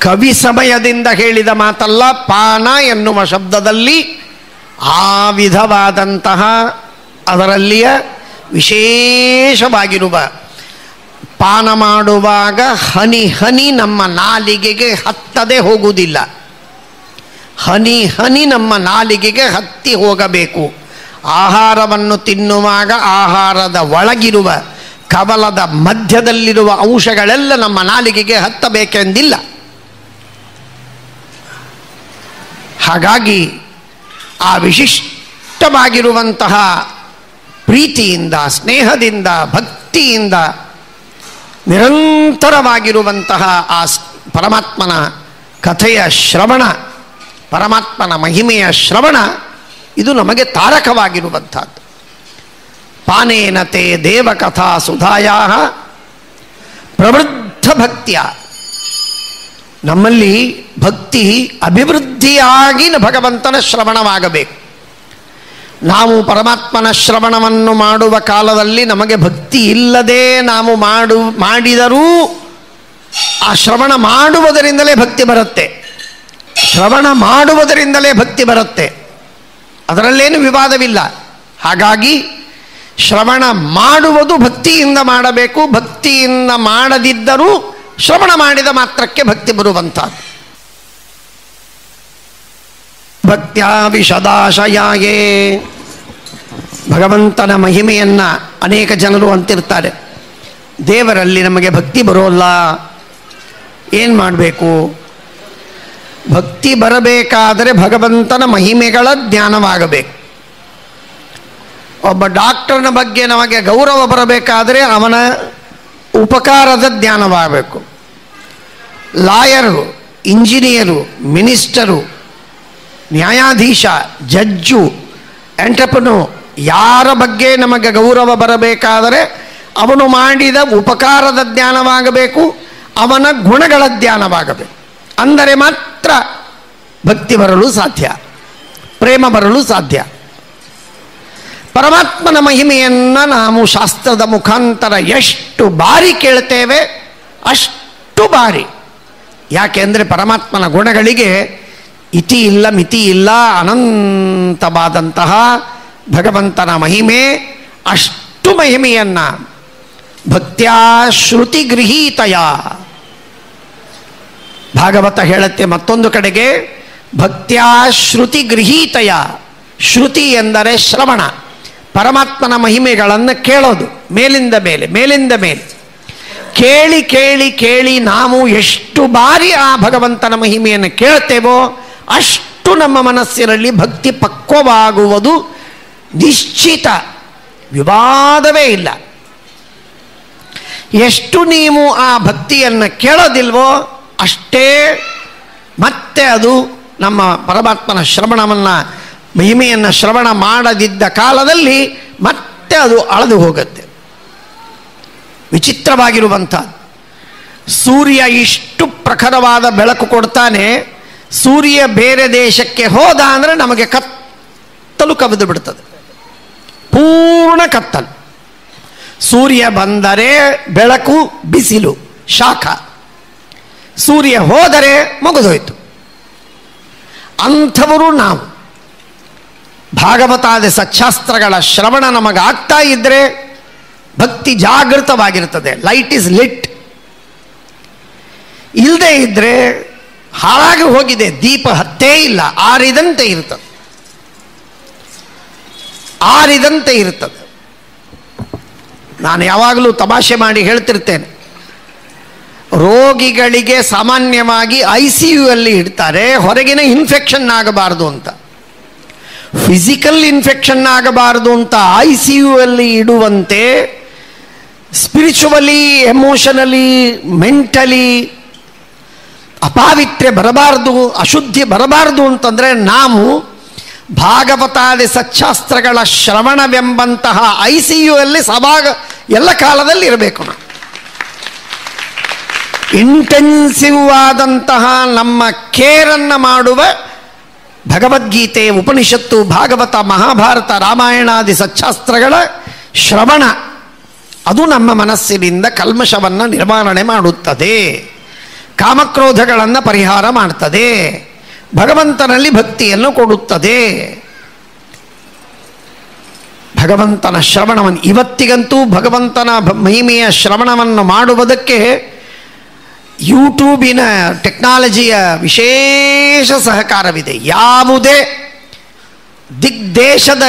ಕವಿ ಸಮಯದಿಂದ ಹೇಳಿದ ಮಾತಲ್ಲ. ಪಾನ ಎನ್ನುವ ಶಬ್ದದಲ್ಲಿ ಆ ವಿಧವಾದಂತಹ ಅದರಲ್ಲಿಯ ವಿಶೇಷವಾಗಿರುವ ಪಾನ ಮಾಡುವಾಗ ಹನಿ ಹನಿ ನಮ್ಮ ನಾಲಿಗೆಗೆ ಹತ್ತದೆ ಹೋಗುವುದಿಲ್ಲ, ಹನಿ ಹನಿ ನಮ್ಮ ನಾಲಿಗೆಗೆ ಹತ್ತಿ ಹೋಗಬೇಕು. ಆಹಾರವನ್ನು ತಿನ್ನುವಾಗ ಆಹಾರದ ಒಳಗಿರುವ ಕವಲದ ಮಧ್ಯದಲ್ಲಿರುವ ಅಂಶಗಳೆಲ್ಲ ನಮ್ಮ ನಾಲಿಗೆಗೆ ಹತ್ತಬೇಕೆಂದಿಲ್ಲ. ಹಾಗಾಗಿ ಆ ವಿಶಿಷ್ಟವಾಗಿರುವಂತಹ ಪ್ರೀತಿಯಿಂದ, ಸ್ನೇಹದಿಂದ, ಭಕ್ತಿಯಿಂದ ನಿರಂತರವಾಗಿರುವಂತಹ ಆ ಪರಮಾತ್ಮನ ಕಥೆಯ ಶ್ರವಣ, ಪರಮಾತ್ಮನ ಮಹಿಮೆಯ ಶ್ರವಣ, ಇದು ನಮಗೆ ತಾರಕವಾಗಿರುವಂಥದ್ದು. ಪಾನೇನತೆ ದೇವಕಥಾ ಸುಧಾಯಾ ಪ್ರವೃದ್ಧ ಭಕ್ತಿಯ. ನಮ್ಮಲ್ಲಿ ಭಕ್ತಿ ಅಭಿವೃದ್ಧಿಯಾಗಿ ಭಗವಂತನ ಶ್ರವಣವಾಗಬೇಕು. ನಾವು ಪರಮಾತ್ಮನ ಶ್ರವಣವನ್ನು ಮಾಡುವ ಕಾಲದಲ್ಲಿ ನಮಗೆ ಭಕ್ತಿ ಇಲ್ಲದೆ ನಾವು ಮಾಡಿದರೂ ಆ ಶ್ರವಣ ಮಾಡುವುದರಿಂದಲೇ ಭಕ್ತಿ ಬರುತ್ತೆ, ಶ್ರವಣ ಮಾಡುವುದರಿಂದಲೇ ಭಕ್ತಿ ಬರುತ್ತೆ, ಅದರಲ್ಲೇನು ವಿವಾದವಿಲ್ಲ. ಹಾಗಾಗಿ ಶ್ರವಣ ಮಾಡುವುದು ಭಕ್ತಿಯಿಂದ ಮಾಡಬೇಕು, ಭಕ್ತಿಯಿಂದ ಮಾಡದಿದ್ದರೂ ಶ್ರವಣ ಮಾಡಿದ ಮಾತ್ರಕ್ಕೆ ಭಕ್ತಿ ಬರುವಂಥದ್ದು. ಭಕ್ತ್ಯಾ ವಿಶದಾಶಯಾಯೇ. ಭಗವಂತನ ಮಹಿಮೆಯನ್ನು ಅನೇಕ ಜನರು ಅಂತಿರ್ತಾರೆ, ದೇವರಲ್ಲಿ ನಮಗೆ ಭಕ್ತಿ ಬರೋಲ್ಲ, ಏನು ಮಾಡಬೇಕು? ಭಕ್ತಿ ಬರಬೇಕಾದರೆ ಭಗವಂತನ ಮಹಿಮೆಗಳ ಜ್ಞಾನವಾಗಬೇಕು. ಒಬ್ಬ ಡಾಕ್ಟರ್ನ ಬಗ್ಗೆ ನಮಗೆ ಗೌರವ ಬರಬೇಕಾದರೆ ಅವನ ಉಪಕಾರದ ಜ್ಞಾನವಾಗಬೇಕು. ಲಾಯರು, ಇಂಜಿನಿಯರು, ಮಿನಿಸ್ಟರು, ನ್ಯಾಯಾಧೀಶ, ಜಡ್ಜು, ಎಂಟರ್ಪ್ರನೋ, ಯಾರ ಬಗ್ಗೆ ನಮಗೆ ಗೌರವ ಬರಬೇಕಾದರೆ ಅವನು ಮಾಡಿದ ಉಪಕಾರದ ಜ್ಞಾನವಾಗಬೇಕು, ಅವನ ಗುಣಗಳ ಜ್ಞಾನವಾಗಬೇಕು. ಅಂದರೆ ಮಾತ್ರ ಭಕ್ತಿ ಬರಲು ಸಾಧ್ಯ, ಪ್ರೇಮ ಬರಲು ಸಾಧ್ಯ. ಪರಮಾತ್ಮನ ಮಹಿಮೆಯನ್ನು ನಾವು ಶಾಸ್ತ್ರದ ಮುಖಾಂತರ ಎಷ್ಟು ಬಾರಿ ಕೇಳ್ತೇವೆ ಅಷ್ಟು ಬಾರಿ. ಯಾಕೆಂದರೆ ಪರಮಾತ್ಮನ ಗುಣಗಳಿಗೆ ಇತಿ ಇಲ್ಲ, ಮಿತಿ ಇಲ್ಲ. ಅನಂತವಾದಂತಹ ಭಗವಂತನ ಮಹಿಮೆ, ಅಷ್ಟು ಮಹಿಮೆಯನ್ನು ಭಕ್ತ್ಯಾ ಶ್ರುತಿ ಗೃಹೀತಯ. ಭಾಗವತ ಹೇಳುತ್ತೆ ಮತ್ತೊಂದು ಕಡೆಗೆ, ಭಕ್ತ್ಯಾ ಶ್ರುತಿ ಗೃಹೀತಯ. ಶ್ರುತಿ ಎಂದರೆ ಶ್ರವಣ, ಪರಮಾತ್ಮನ ಮಹಿಮೆಗಳನ್ನು ಕೇಳೋದು, ಮೇಲಿಂದ ಮೇಲೆ, ಮೇಲಿಂದ ಮೇಲೆ ಕೇಳಿ ಕೇಳಿ ಕೇಳಿ ನಾವು ಎಷ್ಟು ಬಾರಿ ಆ ಭಗವಂತನ ಮಹಿಮೆಯನ್ನು ಕೇಳ್ತೇವೋ ಅಷ್ಟು ನಮ್ಮ ಮನಸ್ಸಿನಲ್ಲಿ ಭಕ್ತಿ ಪಕ್ವವಾಗುವುದು ನಿಶ್ಚಿತ, ವಿವಾದವೇ ಇಲ್ಲ. ಎಷ್ಟು ನೀವು ಆ ಭಕ್ತಿಯನ್ನು ಕೇಳೋದಿಲ್ವೋ ಅಷ್ಟೇ ಮತ್ತೆ ಅದು ನಮ್ಮ ಪರಮಾತ್ಮನ ಶ್ರವಣವನ್ನು, ಮಹಿಮೆಯನ್ನು ಶ್ರವಣ ಮಾಡದಿದ್ದ ಕಾಲದಲ್ಲಿ ಮತ್ತೆ ಅದು ಅಳೆದು ಹೋಗುತ್ತೆ. ವಿಚಿತ್ರವಾಗಿರುವಂಥದ್ದು. ಸೂರ್ಯ ಇಷ್ಟು ಪ್ರಖರವಾದ ಬೆಳಕು ಕೊಡ್ತಾನೆ, ಸೂರ್ಯ ಬೇರೆ ದೇಶಕ್ಕೆ ಹೋದ ಅಂದರೆ ನಮಗೆ ಕತ್ತಲು ಕವಿದು ಬಿಡ್ತದೆ, ಪೂರ್ಣ ಕತ್ತಲು. ಸೂರ್ಯ ಬಂದರೆ ಬೆಳಕು, ಬಿಸಿಲು, ಶಾಖ. ಸೂರ್ಯ ಹೋದರೆ ಮುಗಿದೋಯ್ತು. ಅಂಥವರು ನಾವು. ಭಾಗವತಾದಿ ಸಚ್ಚಾಸ್ತ್ರಗಳ ಶ್ರವಣ ನಮಗಾಗ್ತಾ ಇದ್ದರೆ ಭಕ್ತಿ ಜಾಗೃತವಾಗಿರ್ತದೆ, ಲೈಟ್ ಇಸ್ ಲಿಟ್. ಇಲ್ಲದೆ ಇದ್ದರೆ ಹಾಳಾಗಿ ಹೋಗಿದೆ, ದೀಪ ಹತ್ತೇ ಇಲ್ಲ, ಆರಿದಂತೆ ಇರ್ತದೆ, ಆರಿದಂತೆ ಇರ್ತದೆ. ನಾನು ಯಾವಾಗಲೂ ತಮಾಷೆ ಮಾಡಿ ಹೇಳ್ತಿರ್ತೇನೆ, ರೋಗಿಗಳಿಗೆ ಸಾಮಾನ್ಯವಾಗಿ ICU ಅಲ್ಲಿ ಇಡ್ತಾರೆ, ಹೊರಗಿನ ಇನ್ಫೆಕ್ಷನ್ ಆಗಬಾರ್ದು ಅಂತ. ಫಿಸಿಕಲ್ ಇನ್ಫೆಕ್ಷನ್ ಆಗಬಾರ್ದು ಅಂತ ICU ಅಲ್ಲಿ ಇಡುವಂತೆ ಸ್ಪಿರಿಚುವಲಿ, ಎಮೋಷನಲಿ, ಮೆಂಟಲಿ ಅಪಾವಿತ್ರ್ಯ ಬರಬಾರ್ದು, ಅಶುದ್ಧಿ ಬರಬಾರ್ದು ಅಂತಂದರೆ ನಾವು ಭಾಗವತಾದಿ ಸಚ್ಚಾಸ್ತ್ರಗಳ ಶ್ರವಣವೆಂಬಂತಹ ICU ಅಲ್ಲಿ ಎಲ್ಲ ಕಾಲದಲ್ಲಿ ಇರಬೇಕು. ನಾವು ಇಂಟೆನ್ಸಿವ್ ಆದಂತಹ ನಮ್ಮ ಕೇರನ್ನು ಮಾಡುವ ಭಗವದ್ಗೀತೆ, ಉಪನಿಷತ್ತು, ಭಾಗವತ, ಮಹಾಭಾರತ, ರಾಮಾಯಣಾದಿ ಸಚ್ಚಾಸ್ತ್ರಗಳ ಶ್ರವಣ ಅದು ನಮ್ಮ ಮನಸ್ಸಿನಿಂದ ಕಲ್ಮಶವನ್ನು ನಿರ್ವಹಣೆ ಮಾಡುತ್ತದೆ, ಕಾಮಕ್ರೋಧಗಳನ್ನು ಪರಿಹಾರ ಮಾಡ್ತದೆ, ಭಗವಂತನಲ್ಲಿ ಭಕ್ತಿಯನ್ನು ಕೊಡುತ್ತದೆ. ಭಗವಂತನ ಶ್ರವಣವನ್ನು ಇವತ್ತಿಗಂತೂ ಭಗವಂತನ ಮಹಿಮೆಯ ಶ್ರವಣವನ್ನು ಮಾಡುವುದಕ್ಕೆ ಯೂಟ್ಯೂಬಿನ ಟೆಕ್ನಾಲಜಿಯ ವಿಶೇಷ ಸಹಕಾರವಿದೆ. ಯಾವುದೇ ದಿಗ್ದೇಶದ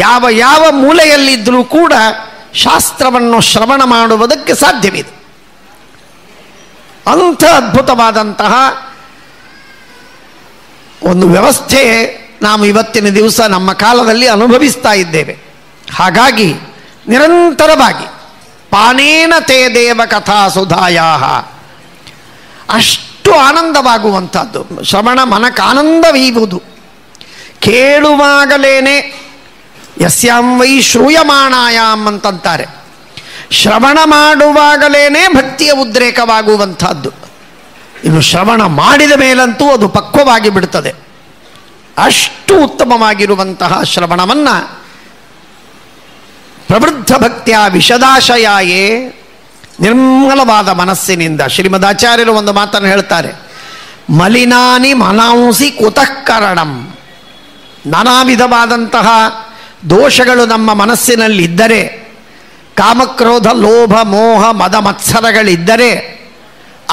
ಯಾವ ಮೂಲೆಯಲ್ಲಿದ್ದರೂ ಕೂಡ ಶಾಸ್ತ್ರವನ್ನು ಶ್ರವಣ ಮಾಡುವುದಕ್ಕೆ ಸಾಧ್ಯವಿದೆ. ಅಂಥ ಅದ್ಭುತವಾದಂತಹ ಒಂದು ವ್ಯವಸ್ಥೆ ನಾವು ಇವತ್ತಿನ ದಿವಸ ನಮ್ಮ ಕಾಲದಲ್ಲಿ ಅನುಭವಿಸ್ತಾ ಇದ್ದೇವೆ. ಹಾಗಾಗಿ ನಿರಂತರವಾಗಿ ಪಾನೇನ ತೇ ದೇವ ಕಥಾ ಸುಧಾಯಾಹ, ಅಷ್ಟು ಆನಂದವಾಗುವಂಥದ್ದು. ಶ್ರವಣ ಮನಕ್ಕಾನಂದವೀವುದು. ಕೇಳುವಾಗಲೇನೆ ಯಸ್ಯಾಂ ವೈ ಶ್ರೂಯಮಾಣಾಯಾಮ್ ಅಂತಂತಾರೆ. ಶ್ರವಣ ಮಾಡುವಾಗಲೇನೆ ಭಕ್ತಿಯ ಉದ್ರೇಕವಾಗುವಂಥದ್ದು. ಇನ್ನು ಶ್ರವಣ ಮಾಡಿದ ಮೇಲಂತೂ ಅದು ಪಕ್ವವಾಗಿ ಬಿಡುತ್ತದೆ. ಅಷ್ಟು ಉತ್ತಮವಾಗಿರುವಂತಹ ಶ್ರವಣವನ್ನು ಪ್ರವೃದ್ಧ ಭಕ್ತಿಯ ವಿಶದಾಶಯಾಯೇ, ನಿರ್ಮಲವಾದ ಮನಸ್ಸಿನಿಂದ. ಶ್ರೀಮದಾಚಾರ್ಯರು ಒಂದು ಮಾತನ್ನು ಹೇಳ್ತಾರೆ, ಮಲಿನಾನಿ ಮನಾಂಸಿ ಕುತಃಕರಣಂ. ನಾನಾ ವಿಧವಾದಂತಹ ದೋಷಗಳು ನಮ್ಮ ಮನಸ್ಸಿನಲ್ಲಿದ್ದರೆ, ಕಾಮಕ್ರೋಧ ಲೋಭ ಮೋಹ ಮದ ಮತ್ಸರಗಳಿದ್ದರೆ,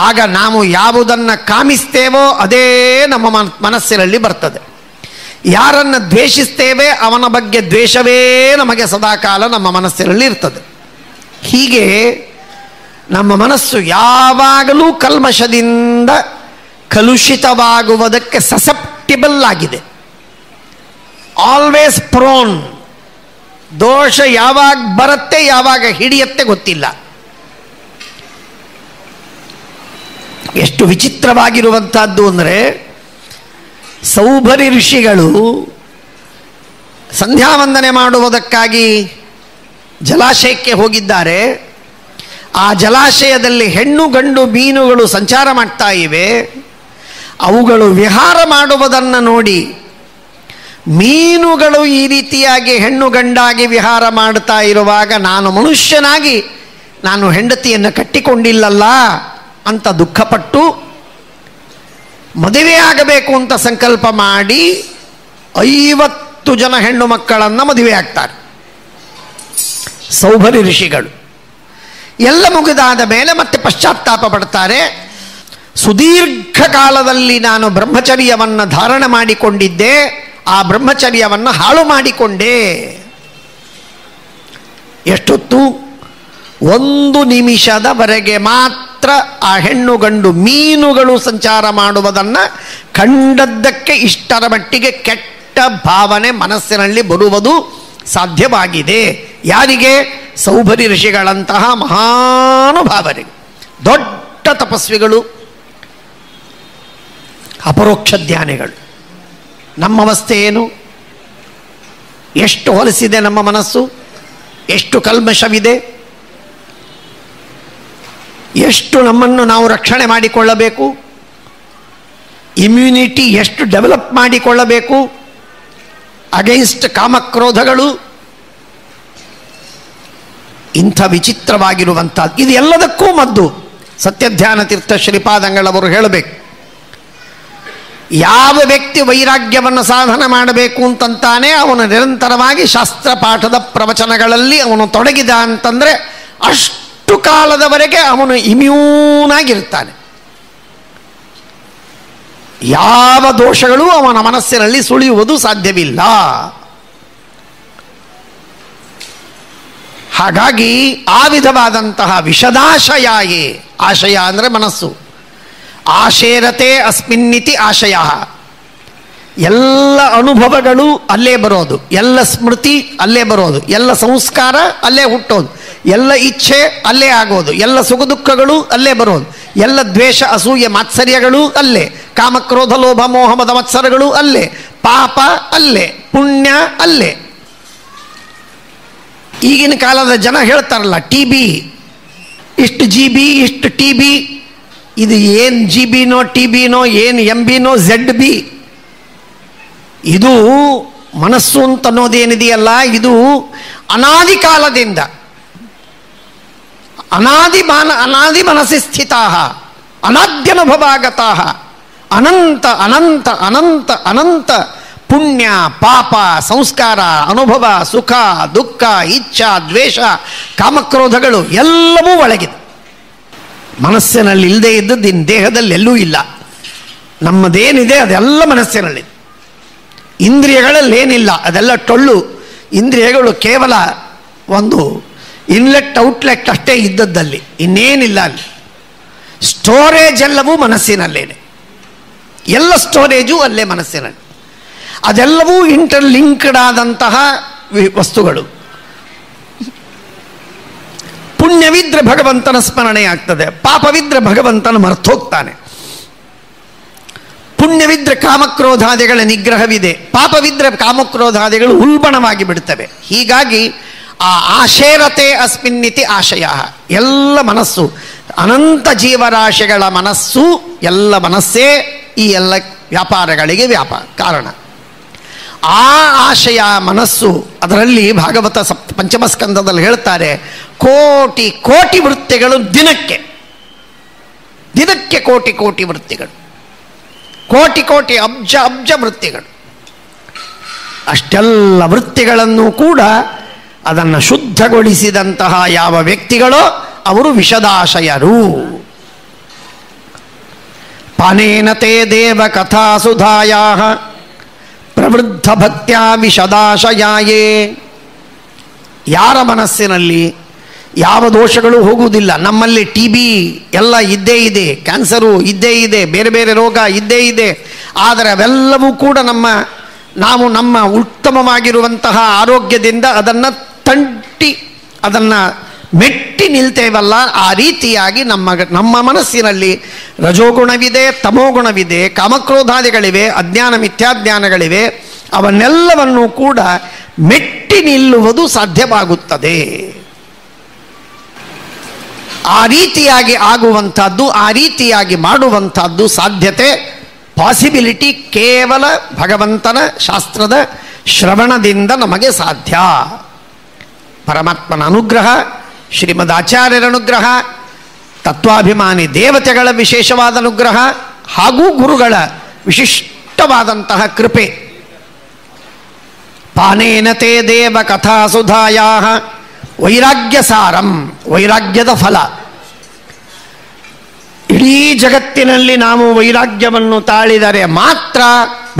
ಆಗ ನಾವು ಯಾವುದನ್ನು ಕಾಮಿಸ್ತೇವೋ ಅದೇ ನಮ್ಮ ಮನಸ್ಸಿನಲ್ಲಿ ಬರ್ತದೆ. ಯಾರನ್ನು ದ್ವೇಷಿಸ್ತೇವೆ ಅವನ ಬಗ್ಗೆ ದ್ವೇಷವೇ ನಮಗೆ ಸದಾಕಾಲ ನಮ್ಮ ಮನಸ್ಸಿನಲ್ಲಿ ಇರ್ತದೆ. ಹೀಗೆ ನಮ್ಮ ಮನಸ್ಸು ಯಾವಾಗಲೂ ಕಲ್ಮಶದಿಂದ ಕಲುಷಿತವಾಗುವುದಕ್ಕೆ ಸಸೆಪ್ಟಿಬಲ್ ಆಗಿದೆ, ಆಲ್ವೇಸ್ ಪ್ರೋನ್. ದೋಷ ಯಾವಾಗ ಬರುತ್ತೆ ಯಾವಾಗ ಹಿಡಿಯತ್ತೆ ಗೊತ್ತಿಲ್ಲ. ಎಷ್ಟು ವಿಚಿತ್ರವಾಗಿರುವಂಥದ್ದು ಅಂದರೆ, ಸೌಭರಿ ಋಷಿಗಳು ಸಂಧ್ಯಾವಂದನೆ ಮಾಡುವುದಕ್ಕಾಗಿ ಜಲಾಶಯಕ್ಕೆ ಹೋಗಿದ್ದಾರೆ. ಆ ಜಲಾಶಯದಲ್ಲಿ ಹೆಣ್ಣು ಗಂಡು ಮೀನುಗಳು ಸಂಚಾರ ಮಾಡ್ತಾ ಇವೆ. ಅವುಗಳು ವಿಹಾರ ಮಾಡುವುದನ್ನು ನೋಡಿ ಮೀನುಗಳು ಈ ರೀತಿಯಾಗಿ ಹೆಣ್ಣು ಗಂಡಾಗಿ ವಿಹಾರ ಮಾಡ್ತಾ ಇರುವಾಗ ನಾನು ಮನುಷ್ಯನಾಗಿ ನಾನು ಹೆಂಡತಿಯನ್ನು ಕಟ್ಟಿಕೊಂಡಿಲ್ಲಲ್ಲ ಅಂತ ದುಃಖಪಟ್ಟು ಮದುವೆಯಾಗಬೇಕು ಅಂತ ಸಂಕಲ್ಪ ಮಾಡಿ 50 ಜನ ಹೆಣ್ಣು ಮಕ್ಕಳನ್ನು ಮದುವೆ ಆಗ್ತಾರೆ ಸೌಭರಿ ಋಷಿಗಳು. ಎಲ್ಲ ಮುಗಿದಾದ ಮೇಲೆ ಮತ್ತೆ ಪಶ್ಚಾತ್ತಾಪ ಪಡ್ತಾರೆ. ಸುದೀರ್ಘ ಕಾಲದಲ್ಲಿ ನಾನು ಬ್ರಹ್ಮಚರ್ಯವನ್ನು ಧಾರಣೆ ಮಾಡಿಕೊಂಡಿದ್ದೆ, ಆ ಬ್ರಹ್ಮಚರ್ಯವನ್ನು ಹಾಳು ಮಾಡಿಕೊಂಡೆ. ಎಷ್ಟೊತ್ತು? 1 ನಿಮಿಷದವರೆಗೆ ಮಾತ್ರ ಮಾತ್ರ ಆ ಹೆಣ್ಣು ಗಂಡು ಮೀನುಗಳು ಸಂಚಾರ ಮಾಡುವುದನ್ನು ಕಂಡದ್ದಕ್ಕೆ ಇಷ್ಟರ ಮಟ್ಟಿಗೆ ಕೆಟ್ಟ ಭಾವನೆ ಮನಸ್ಸಿನಲ್ಲಿ ಬರುವುದು ಸಾಧ್ಯವಾಗಿದೆ. ಯಾರಿಗೆ? ಸೌಭರಿ ಋಷಿಗಳಂತಹ ಮಹಾನುಭಾವರಿಗೆ, ದೊಡ್ಡ ತಪಸ್ವಿಗಳು, ಅಪರೋಕ್ಷ ಜ್ಞಾನಿಗಳು. ನಮ್ಮ ಅವಸ್ಥೆ ಏನು? ಎಷ್ಟು ಹೊಲಸಿದೆ ನಮ್ಮ ಮನಸ್ಸು, ಎಷ್ಟು ಕಲ್ಮಶವಿದೆ, ಎಷ್ಟು ನಮ್ಮನ್ನು ನಾವು ರಕ್ಷಣೆ ಮಾಡಿಕೊಳ್ಳಬೇಕು, ಇಮ್ಯುನಿಟಿ ಎಷ್ಟು ಡೆವಲಪ್ ಮಾಡಿಕೊಳ್ಳಬೇಕು ಅಗೈನ್ಸ್ಟ್ ಕಾಮಕ್ರೋಧಗಳು. ಇಂಥ ವಿಚಿತ್ರವಾಗಿರುವಂಥದ್ದು ಇದು ಎಲ್ಲದಕ್ಕೂ ಮದ್ದು. ಸತ್ಯಧ್ಯಾನ ತೀರ್ಥ ಶ್ರೀಪಾದಂಗಳವರು ಹೇಳಬೇಕು, ಯಾವ ವ್ಯಕ್ತಿ ವೈರಾಗ್ಯವನ್ನು ಸಾಧನೆ ಮಾಡಬೇಕು ಅಂತಂತಾನೆ ಅವನು ನಿರಂತರವಾಗಿ ಶಾಸ್ತ್ರ ಪಾಠದ ಪ್ರವಚನಗಳಲ್ಲಿ ಅವನು ತೊಡಗಿದ ಅಂತಂದರೆ ಅಷ್ಟು ಕಾಲದವರೆಗೆ ಅವನು ಇಮ್ಯೂನಾಗಿರ್ತಾನೆ. ಯಾವ ದೋಷಗಳು ಅವನ ಮನಸ್ಸಿನಲ್ಲಿ ಸುಳಿಯುವುದು ಸಾಧ್ಯವಿಲ್ಲ. ಹಾಗಾಗಿ ಆ ವಿಧವಾದಂತಹ ವಿಷದಾಶಯಾಯೇ, ಆಶಯ ಅಂದರೆ ಮನಸ್ಸು, ಆಶೇರತೆ ಅಸ್ಮಿನ್ನಿತಿ ಆಶಯ, ಎಲ್ಲ ಅನುಭವಗಳು ಅಲ್ಲೇ ಬರೋದು, ಎಲ್ಲ ಸ್ಮೃತಿ ಅಲ್ಲೇ ಬರೋದು, ಎಲ್ಲ ಸಂಸ್ಕಾರ ಅಲ್ಲೇ ಹುಟ್ಟೋದು, ಎಲ್ಲ ಇಚ್ಛೆ ಅಲ್ಲೇ ಆಗೋದು, ಎಲ್ಲ ಸುಖ ದುಃಖಗಳು ಅಲ್ಲೇ ಬರೋದು, ಎಲ್ಲ ದ್ವೇಷ ಅಸೂಯೆ ಮಾತ್ಸರ್ಯಗಳು ಅಲ್ಲೇ, ಕಾಮಕ್ರೋಧ ಲೋಭ ಮೋಹ ಮದ ಮತ್ಸರಗಳು ಅಲ್ಲೇ, ಪಾಪ ಅಲ್ಲೇ, ಪುಣ್ಯ ಅಲ್ಲೇ. ಈಗಿನ ಕಾಲದ ಜನ ಹೇಳ್ತಾರಲ್ಲ, ಟಿ ಬಿ ಇಷ್ಟು ಜಿ ಬಿ ಇಷ್ಟು ಟಿ ಬಿ, ಇದು ಏನು ಜಿ ಬಿನೋ ಟಿ ಬಿನೋ ಏನು ಎಂ ಬಿನೋ ಝೆಡ್ ಬಿ, ಇದು ಮನಸ್ಸು ಅಂತ ಅನ್ನೋದೇನಿದೆಯಲ್ಲ, ಇದು ಅನಾದಿ ಕಾಲದಿಂದ ಅನಾದಿ ಮನಸ್ಸಿ ಸ್ಥಿತಾ ಅನಾದ್ಯನುಭವಾಗತಾ ಅನಂತ ಅನಂತ ಅನಂತ ಅನಂತ ಪುಣ್ಯ ಪಾಪ ಸಂಸ್ಕಾರ ಅನುಭವ ಸುಖ ದುಃಖ ಇಚ್ಛಾ ದ್ವೇಷ ಕಾಮಕ್ರೋಧಗಳು ಎಲ್ಲವೂ ಒಳಗಿದೆ. ಮನಸ್ಸಿನಲ್ಲಿ ಇಲ್ಲದೆ ಇದ್ದದ್ದು ಇನ್ನು ದೇಹದಲ್ಲಿ ಎಲ್ಲೂ ಇಲ್ಲ. ನಮ್ಮದೇನಿದೆ ಅದೆಲ್ಲ ಮನಸ್ಸಿನಲ್ಲಿದೆ. ಇಂದ್ರಿಯಗಳಲ್ಲೇನಿಲ್ಲ, ಅದೆಲ್ಲ ಟೊಳ್ಳು. ಇಂದ್ರಿಯಗಳು ಕೇವಲ ಒಂದು ಇನ್ಲೆಟ್ ಔಟ್ಲೆಟ್ ಅಷ್ಟೇ ಇದ್ದದ್ದಲ್ಲಿ, ಇನ್ನೇನಿಲ್ಲ ಅಲ್ಲಿ. ಸ್ಟೋರೇಜ್ ಎಲ್ಲವೂ ಮನಸ್ಸಿನಲ್ಲೇನೆ, ಎಲ್ಲ ಸ್ಟೋರೇಜು ಅಲ್ಲೇ ಮನಸ್ಸಿನಲ್ಲಿ. ಅದೆಲ್ಲವೂ ಇಂಟರ್ಲಿಂಕ್ಡ್ ಆದಂತಹ ವಸ್ತುಗಳು. ಪುಣ್ಯವಿದ್ರೆ ಭಗವಂತನ ಸ್ಮರಣೆ ಆಗ್ತದೆ, ಪಾಪವಿದ್ರೆ ಭಗವಂತನ ಮರ್ತೋಗ್ತಾನೆ. ಪುಣ್ಯವಿದ್ರೆ ಕಾಮಕ್ರೋಧಾದಿಗಳ ನಿಗ್ರಹವಿದೆ, ಪಾಪವಿದ್ರೆ ಕಾಮಕ್ರೋಧಾದಿಗಳು ಉಲ್ಬಣವಾಗಿ ಬಿಡ್ತವೆ. ಹೀಗಾಗಿ ಆ ಆಶೇರತೆ ಅಸ್ಮಿನ್ನಿತಿ ಆಶಯ, ಎಲ್ಲ ಮನಸ್ಸು ಅನಂತ ಜೀವರಾಶಿಗಳ ಮನಸ್ಸು, ಎಲ್ಲ ಮನಸ್ಸೇ ಈ ಎಲ್ಲ ವ್ಯಾಪಾರಗಳಿಗೆ ಕಾರಣ. ಆ ಆಶಯ ಮನಸ್ಸು, ಅದರಲ್ಲಿ ಭಾಗವತ ಪಂಚಮಸ್ಕಂದದಲ್ಲಿ ಹೇಳ್ತಾರೆ, ಕೋಟಿ ಕೋಟಿ ವೃತ್ತಿಗಳು ದಿನಕ್ಕೆ ಕೋಟಿ ಕೋಟಿ ವೃತ್ತಿಗಳು, ಕೋಟಿ ಕೋಟಿ ಅಬ್ಜ ಅಬ್ಜ ವೃತ್ತಿಗಳು. ಅಷ್ಟೆಲ್ಲ ವೃತ್ತಿಗಳನ್ನು ಕೂಡ ಅದನ್ನು ಶುದ್ಧಗೊಳಿಸಿದಂತಹ ಯಾವ ವ್ಯಕ್ತಿಗಳೋ ಅವರು ವಿಷದಾಶಯರು. ಪಾನೇನ ತೇ ದೇವ ಕಥಾ ಸುಧಾಯಾ ಪ್ರವೃದ್ಧ ಭಕ್ತ್ಯಾ ವಿಷದಾಶಯಾಯೇ. ಯಾರ ಮನಸ್ಸಿನಲ್ಲಿ ಯಾವ ದೋಷಗಳು ಹೋಗುವುದಿಲ್ಲ, ನಮ್ಮಲ್ಲಿ ಟಿ ಬಿ ಎಲ್ಲ ಇದ್ದೇ ಇದೆ, ಕ್ಯಾನ್ಸರು ಇದ್ದೇ ಇದೆ, ಬೇರೆ ಬೇರೆ ರೋಗ ಇದ್ದೇ ಇದೆ, ಆದರೆ ಅವೆಲ್ಲವೂ ಕೂಡ ನಾವು ನಮ್ಮ ಉತ್ತಮವಾಗಿರುವಂತಹ ಆರೋಗ್ಯದಿಂದ ಅದನ್ನು ತಂಟಿ ಅದನ್ನು ಮೆಟ್ಟಿ ನಿಲ್ತೇವಲ್ಲ, ಆ ರೀತಿಯಾಗಿ ನಮ್ಮ ಮನಸ್ಸಿನಲ್ಲಿ ರಜೋಗುಣವಿದೆ, ತಮೋಗುಣವಿದೆ, ಕಾಮಕ್ರೋಧಾದಿಗಳಿವೆ, ಅಜ್ಞಾನ ಮಿಥ್ಯಾಜ್ಞಾನಗಳಿವೆ. ಅವನ್ನೆಲ್ಲವನ್ನೂ ಕೂಡ ಮೆಟ್ಟಿ ನಿಲ್ಲುವುದು ಸಾಧ್ಯವಾಗುತ್ತದೆ. ಆ ರೀತಿಯಾಗಿ ಆಗುವಂಥದ್ದು, ಆ ರೀತಿಯಾಗಿ ಮಾಡುವಂಥದ್ದು ಸಾಧ್ಯತೆ, ಪಾಸಿಬಿಲಿಟಿ ಕೇವಲ ಭಗವಂತನ ಶಾಸ್ತ್ರದ ಶ್ರವಣದಿಂದ ನಮಗೆ ಸಾಧ್ಯ. ಪರಮಾತ್ಮನ ಅನುಗ್ರಹ, ಶ್ರೀಮದ್ ಆಚಾರ್ಯರ ಅನುಗ್ರಹ, ತತ್ವಾಭಿಮಾನಿ ದೇವತೆಗಳ ವಿಶೇಷವಾದ ಅನುಗ್ರಹ ಹಾಗೂ ಗುರುಗಳ ವಿಶಿಷ್ಟವಾದಂತಹ ಕೃಪೆ. ಪಾನೇನ ತೇ ದೇವ ಕಥಾ ಸುಧಾಯಾ ವೈರಾಗ್ಯ ಸಾರಂ, ವೈರಾಗ್ಯದ ಫಲ. ಇಡೀ ಜಗತ್ತಿನಲ್ಲಿ ನಾವು ವೈರಾಗ್ಯವನ್ನು ತಾಳಿದರೆ ಮಾತ್ರ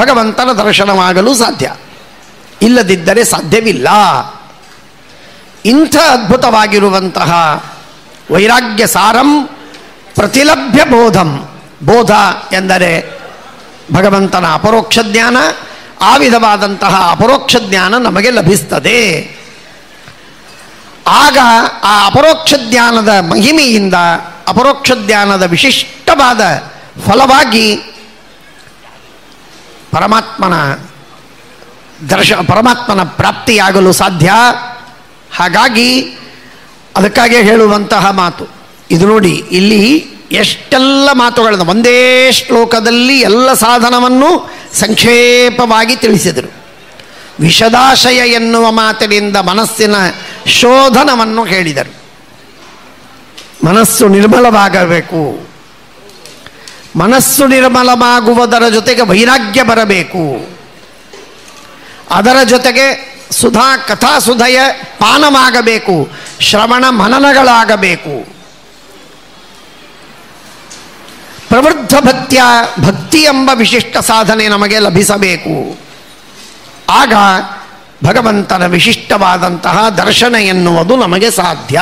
ಭಗವಂತನ ದರ್ಶನವಾಗಲು ಸಾಧ್ಯ, ಇಲ್ಲದಿದ್ದರೆ ಸಾಧ್ಯವಿಲ್ಲ. ಇಂಥ ಅದ್ಭುತವಾಗಿರುವಂತಹ ವೈರಾಗ್ಯ ಸಾರಂ ಪ್ರತಿಲಭ್ಯ ಬೋಧಂ. ಬೋಧ ಎಂದರೆ ಭಗವಂತನ ಅಪರೋಕ್ಷ ಜ್ಞಾನ. ಆ ವಿಧವಾದಂತಹ ಅಪರೋಕ್ಷ ಜ್ಞಾನ ನಮಗೆ ಲಭಿಸ್ತದೆ. ಆಗ ಆ ಅಪರೋಕ್ಷ ಜ್ಞಾನದ ಮಹಿಮೆಯಿಂದ ಅಪರೋಕ್ಷ ಜ್ಞಾನದ ವಿಶಿಷ್ಟವಾದ ಫಲವಾಗಿ ಪರಮಾತ್ಮನ ಪ್ರಾಪ್ತಿಯಾಗಲು ಸಾಧ್ಯ. ಹಾಗಾಗಿ ಅದಕ್ಕಾಗಿ ಹೇಳುವಂತಹ ಮಾತು ಇದು. ನೋಡಿ, ಇಲ್ಲಿ ಎಷ್ಟೆಲ್ಲ ಮಾತುಗಳನ್ನು ಒಂದೇ ಶ್ಲೋಕದಲ್ಲಿ ಎಲ್ಲ ಸಾಧನವನ್ನು ಸಂಕ್ಷೇಪವಾಗಿ ತಿಳಿಸಿದರು. ವಿಷದಾಶಯ ಎನ್ನುವ ಮಾತಿನಿಂದ ಮನಸ್ಸಿನ ಶೋಧನವನ್ನು ಹೇಳಿದರು. ಮನಸ್ಸು ನಿರ್ಮಲವಾಗಬೇಕು. ಮನಸ್ಸು ನಿರ್ಮಲವಾಗುವುದರ ಜೊತೆಗೆ ವೈರಾಗ್ಯ ಬರಬೇಕು. ಅದರ ಜೊತೆಗೆ ಕಥಾಸುಧೆಯ ಪಾನವಾಗಬೇಕು. ಶ್ರವಣ ಮನನಗಳಾಗಬೇಕು. ಪ್ರವೃದ್ಧ ಭಕ್ತಿ ಎಂಬ ವಿಶಿಷ್ಟ ಸಾಧನೆ ನಮಗೆ ಲಭಿಸಬೇಕು. ಆಗ ಭಗವಂತನ ವಿಶಿಷ್ಟವಾದಂತಹ ದರ್ಶನ ಎನ್ನುವುದು ನಮಗೆ ಸಾಧ್ಯ.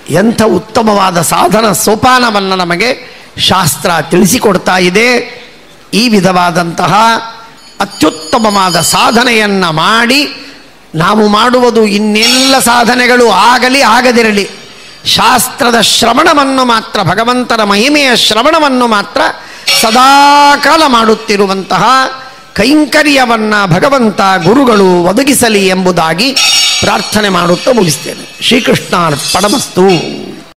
ಎಂಥ ಉತ್ತಮವಾದ ಸಾಧನ ಸೋಪಾನವನ್ನು ನಮಗೆ ಶಾಸ್ತ್ರ ತಿಳಿಸಿಕೊಡ್ತಾ ಇದೆ. ಈ ವಿಧವಾದಂತಹ ಅತ್ಯುತ್ತಮವಾದ ಸಾಧನೆಯನ್ನು ಮಾಡಿ ನಾವು ಮಾಡುವುದು ಇನ್ನೆಲ್ಲ ಸಾಧನೆಗಳು ಆಗಲಿ ಆಗದಿರಲಿ, ಶಾಸ್ತ್ರದ ಶ್ರವಣವನ್ನು ಮಾತ್ರ, ಭಗವಂತನ ಮಹಿಮೆಯ ಶ್ರವಣವನ್ನು ಮಾತ್ರ ಸದಾಕಾಲ ಮಾಡುತ್ತಿರುವಂತಹ ಕೈಂಕರ್ಯವನ್ನು ಭಗವಂತ ಗುರುಗಳು ಒದಗಿಸಲಿ ಎಂಬುದಾಗಿ ಪ್ರಾರ್ಥನೆ ಮಾಡುತ್ತಾ ಮುಗಿಸ್ತೇನೆ. ಶ್ರೀಕೃಷ್ಣಾರ್ಪಣಮಸ್ತು.